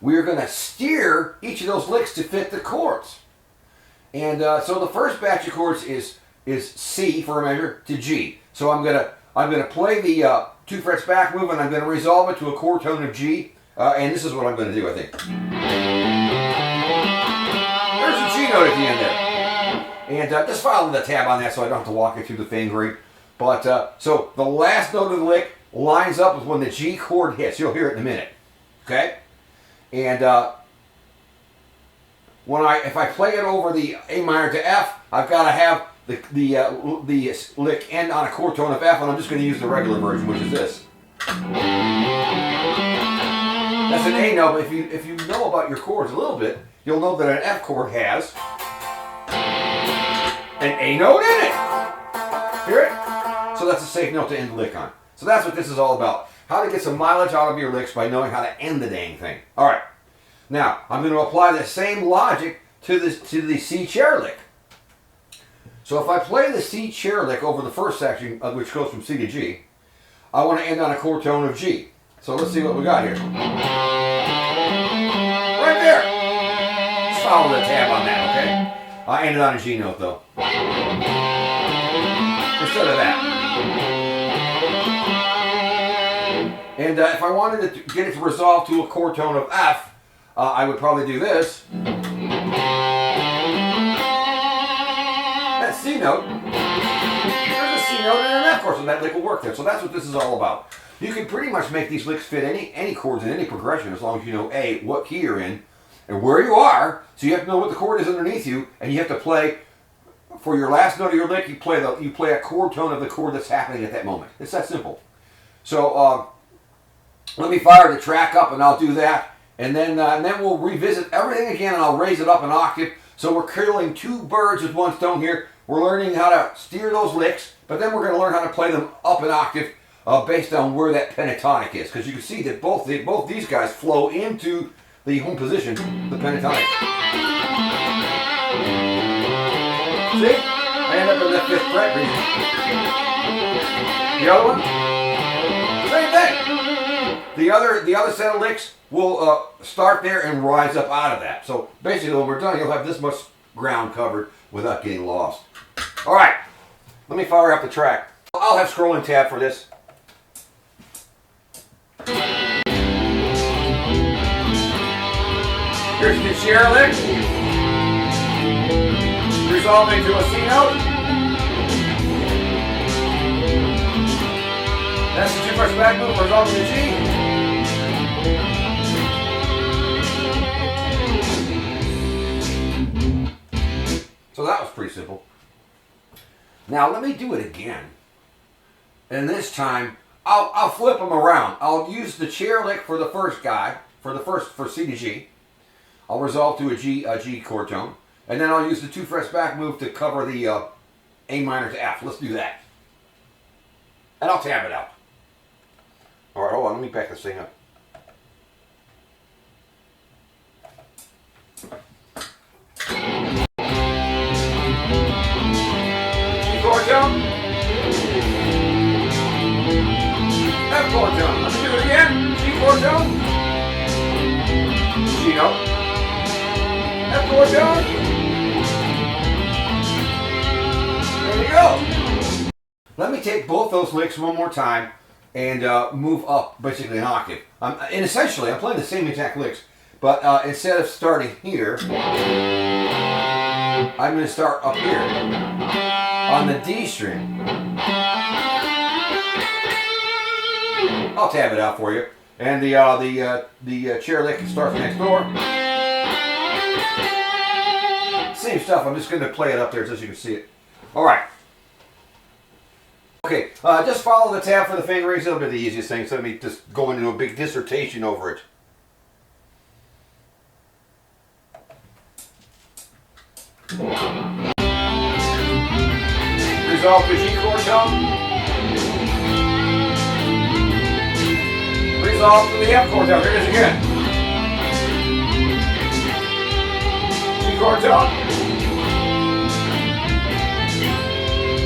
we're going to steer each of those licks to fit the chords. And so the first batch of chords is C for a measure to G. So I'm gonna play the 2 frets back move, and I'm gonna resolve it to a chord tone of G. And this is what I'm gonna do, I think. There's a G note at the end there. And just follow the tab on that so I don't have to walk it through the fingering. But so the last note of the lick lines up with when the G chord hits. You'll hear it in a minute. Okay? And if I play it over the A minor to F, I've got to have the lick end on a chord tone of F, and I'm just going to use the regular version, which is this. That's an A note, but if you know about your chords a little bit, you'll know that an F chord has an A note in it. Hear it? So that's a safe note to end the lick on. So that's what this is all about. How to get some mileage out of your licks by knowing how to end the dang thing. All right. Now, I'm going to apply the same logic to the C chair lick. So if I play the C chair lick over the first section, which goes from C to G, I want to end on a chord tone of G. So let's see what we got here. Right there. Just follow the tab on that, okay? I ended on a G note, though. Instead of that. And if I wanted to get it to resolve to a chord tone of F, I would probably do this. That C note. There's a C note and an F chord, so that lick will work there. So that's what this is all about. You can pretty much make these licks fit any chords in any progression as long as you know A, what key you're in, and where you are. So you have to know what the chord is underneath you, and you have to play for your last note of your lick. You play a chord tone of the chord that's happening at that moment. It's that simple. So let me fire the track up, and I'll do that. And then we'll revisit everything again, and I'll raise it up an octave. So we're killing 2 birds with 1 stone here. We're learning how to steer those licks, but then we're going to learn how to play them up an octave based on where that pentatonic is. Because you can see that both these guys flow into the home position, the pentatonic. See? I end up in the 5th fret region. The other one? Same thing. The other set of licks will start there and rise up out of that. So basically when we're done, you'll have this much ground covered without getting lost. All right, let me fire up the track. I'll have scrolling tab for this. Here's the chair lick. Resolving to a C note. That's the 2 frets back move, resolving to G. So that was pretty simple. Now let me do it again. And this time, I'll flip them around. I'll use the chair lick for the first guy, for C to G. I'll resolve to a G chord tone. And then I'll use the 2 frets back move to cover the A minor to F. Let's do that. And I'll tab it out. All right, hold on, let me back this thing up. Chord tone. F chord tone. Let's do it again. G chord tone. G note. F chord tone. There we go. Let me take both those licks one more time and move up basically an octave. And essentially, I'm playing the same exact licks, but instead of starting here, I'm going to start up here. On the D string. I'll tab it out for you. And the chair lick starts next door. Same stuff. I'm just going to play it up there so you can see it. All right. Okay. Just follow the tab for the fingerings. It'll be the easiest thing. So let me just go into a big dissertation over it. Resolve to G chord tone. Resolve to the F chord tone. Here it is again. G chord tone.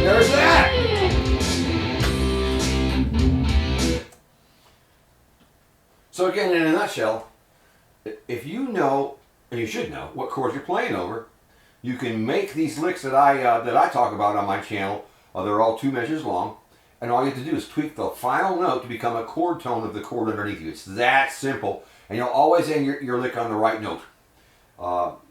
There's that. So again, in a nutshell, if you know, and you should know, what chords you're playing over, you can make these licks that I talk about on my channel. They're all 2 measures long, and all you have to do is tweak the final note to become a chord tone of the chord underneath you. It's that simple, and you'll always end your lick on the right note.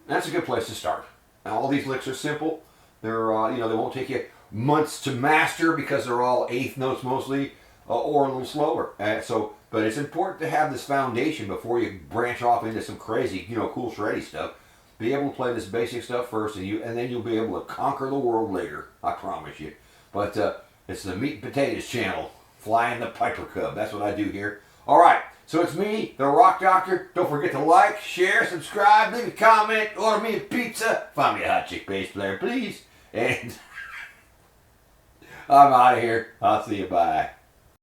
That's a good place to start. And all these licks are simple. They're they won't take you months to master because they're all 1/8 notes mostly, or a little slower. But it's important to have this foundation before you branch off into some crazy, cool shreddy stuff. Be able to play this basic stuff first, and then you'll be able to conquer the world later. I promise you. But it's the Meat and Potatoes channel, flying the Piper Cub. That's what I do here. All right. So it's me, the Rock Doctor. Don't forget to like, share, subscribe, leave a comment, order me a pizza. Find me a hot chick bass player, please. And I'm out of here. I'll see you. Bye.